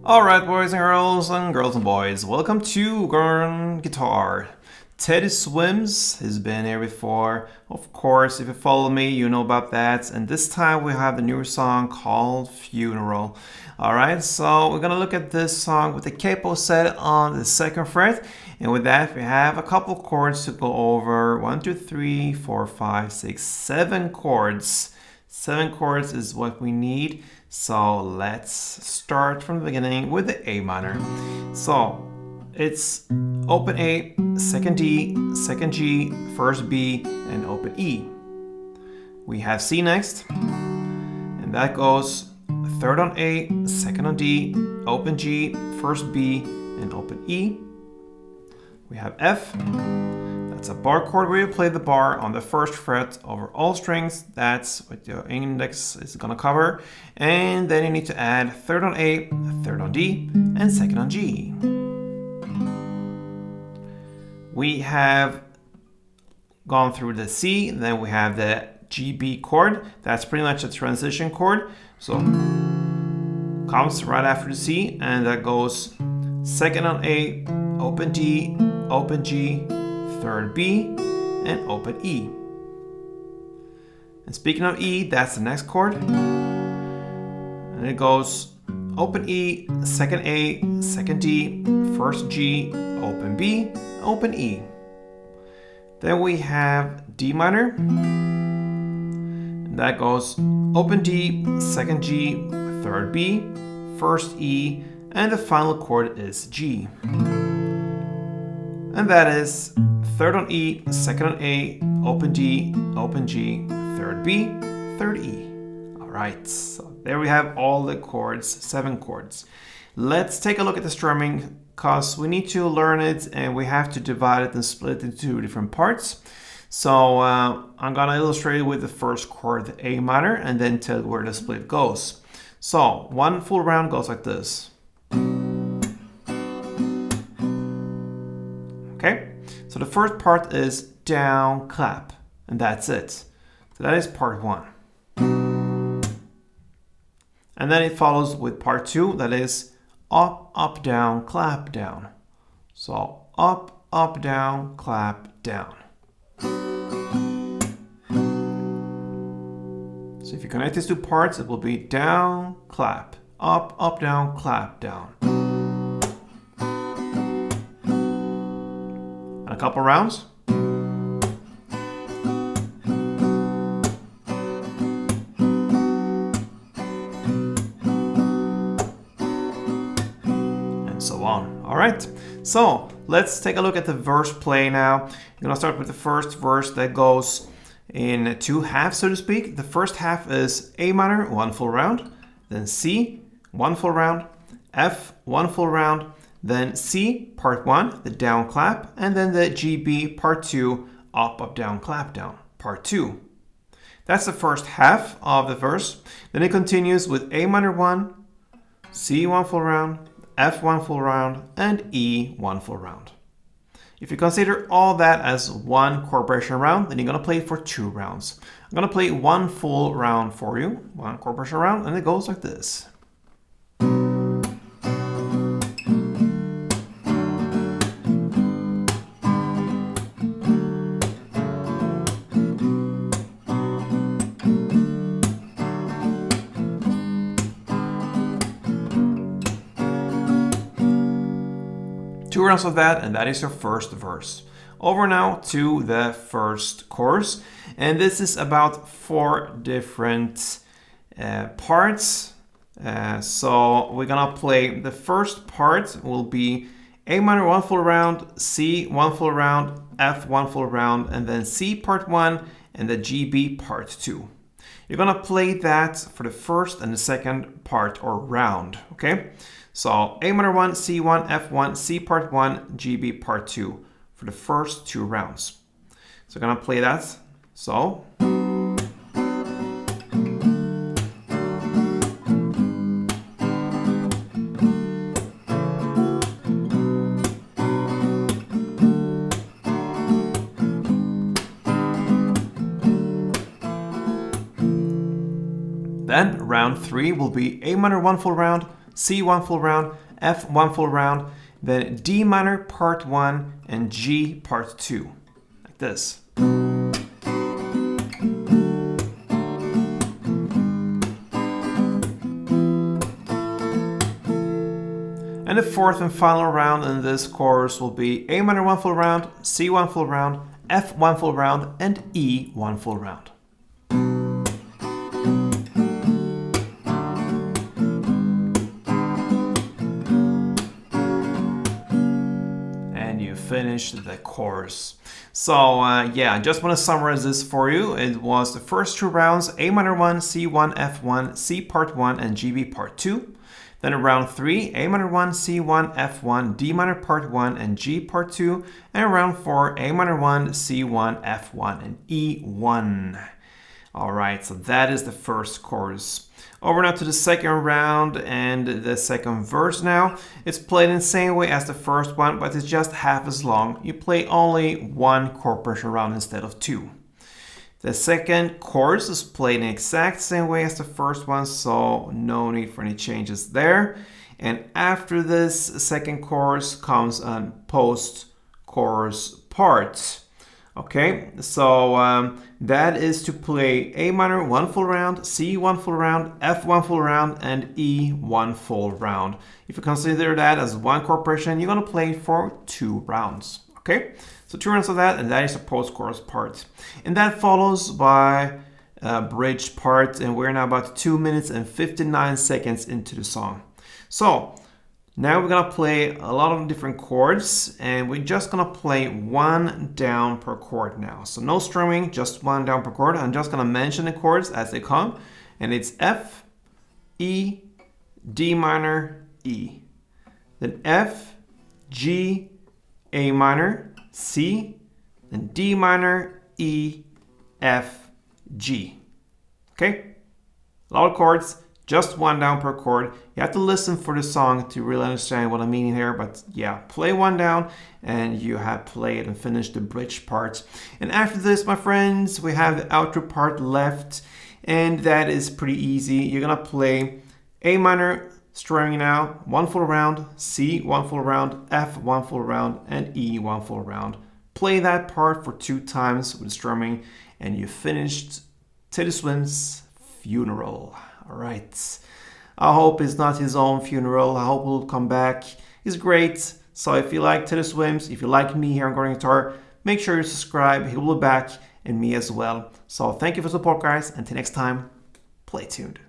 Alright, boys and girls and boys, welcome to Gurn Guitar. Teddy Swims has been here before. Of course, if you follow me, you know about that. And this time we have the newer song called Funeral. Alright, so we're gonna look at this song with the capo set on the 2nd fret. And with that, we have a couple chords to go over. 1, 2, 3, 4, 5, 6, 7 chords. 7 chords is what we need. So let's start from the beginning with the A minor. So it's open A, 2nd D, 2nd G, 1st B, and open E. We have C next, and that goes 3rd on A, 2nd on D, open G, 1st B, and open E. We have F. That's a bar chord where you play the bar on the 1st fret over all strings. That's what your index is gonna cover. And then you need to add 3rd on A, 3rd on D, and 2nd on G. We have gone through the C, then we have the GB chord. That's pretty much a transition chord. So comes right after the C, and that goes 2nd on A, open D, open G, 3rd B, and open E. And speaking of E, that's the next chord. And it goes open E, 2nd A, 2nd D, 1st G, open B, open E. Then we have D minor. And that goes open D, 2nd G, 3rd B, 1st E, and the final chord is G. And that is 3rd on E, 2nd on A, open D, open G, 3rd B, 3rd E. Alright, so there we have all the chords, 7 chords. Let's take a look at the strumming because we need to learn it and we have to divide it and split it into 2 different parts. So I'm going to illustrate it with the first chord, the A minor, and then tell where the split goes. So 1 full round goes like this. Okay, so the first part is down, clap, and that's it. So that is part 1. And then it follows with part 2, that is up, up, down, clap, down. So up, up, down, clap, down. So if you connect these 2 parts, it will be down, clap, up, down, clap, down. And a couple rounds. And so on. All right. So let's take a look at the verse play now. I'm going to start with the first verse that goes in 2 halves, so to speak. The first half is A minor, 1 full round, then C, 1 full round, F, 1 full round, then C, part 1, the down clap, and then the GB, part 2, up, up, down, clap, down, part 2. That's the first half of the verse. Then it continues with A minor 1, C 1 full round, F 1 full round, and E 1 full round. If you consider all that as 1 chord progression round, then you're going to play it for 2 rounds. I'm going to play 1 full round for you, 1 chord progression round, and it goes like this. 2 rounds of that, and that is your first verse. Over now to the first chorus, and this is about 4 different parts. So we're gonna play the first part will be A minor 1 full round, C 1 full round, F 1 full round, and then C part 1 and the GB part 2. You're gonna play that for the first and the second part or round, okay? So A minor 1, C1, F1, C part 1, GB part 2 for the first 2 rounds. So I'm gonna play that. So. Then round 3 will be A minor 1 full round, C1 full round, F1 full round, then D minor part 1 and G part 2, like this. And the fourth and final round in this chorus will be A minor 1 full round, C1 full round, F1 full round, and E1 full round. And you finish the chorus. So yeah, I just want to summarize this for you. It was the first 2 rounds, A minor 1, C1, F1, C part 1, and GB part 2. Then in round 3, A minor 1, C1, F1, D minor part 1, and G part 2. And round 4, A minor 1, C1, F1, and E1. Alright, so that is the first chorus. Over now to the second round and the second verse now. It's played in the same way as the first one, but it's just half as long. You play only 1 chord progression round instead of 2. The second chorus is played in the exact same way as the first one, so no need for any changes there. And after this second chorus comes a post-chorus part. Okay, so that is to play A minor 1 full round, C1 full round, F1 full round, and E1 full round. If you consider that as 1 chord progression, you're going to play for 2 rounds. Okay, so 2 rounds of that, and that is a post-chorus part. And that follows by a bridge part, and we're now about 2 minutes and 59 seconds into the song. So now we're gonna play a lot of different chords, and we're just gonna play 1 down per chord now. So no strumming, just 1 down per chord. I'm just gonna mention the chords as they come, and it's F, E, D minor, E. Then F, G, A minor, C, then D minor, E, F, G. Okay? A lot of chords, just 1 down per chord. You have to listen for the song to really understand what I'm meaning here, but yeah, play 1 down and you have played and finished the bridge part. And after this, my friends, we have the outro part left, and that is pretty easy. You're gonna play A minor, strumming now, 1 full round, C 1 full round, F 1 full round, and E 1 full round. Play that part for 2 times with strumming, and you finished Teddy Swims' funeral. All right. I hope it's not his own funeral. I hope he'll come back. He's great. So if you like Teddy Swims, if you like me here on Garden Guitar, make sure you subscribe. He will be back, and me as well. So thank you for the support, guys. Until next time, play tuned.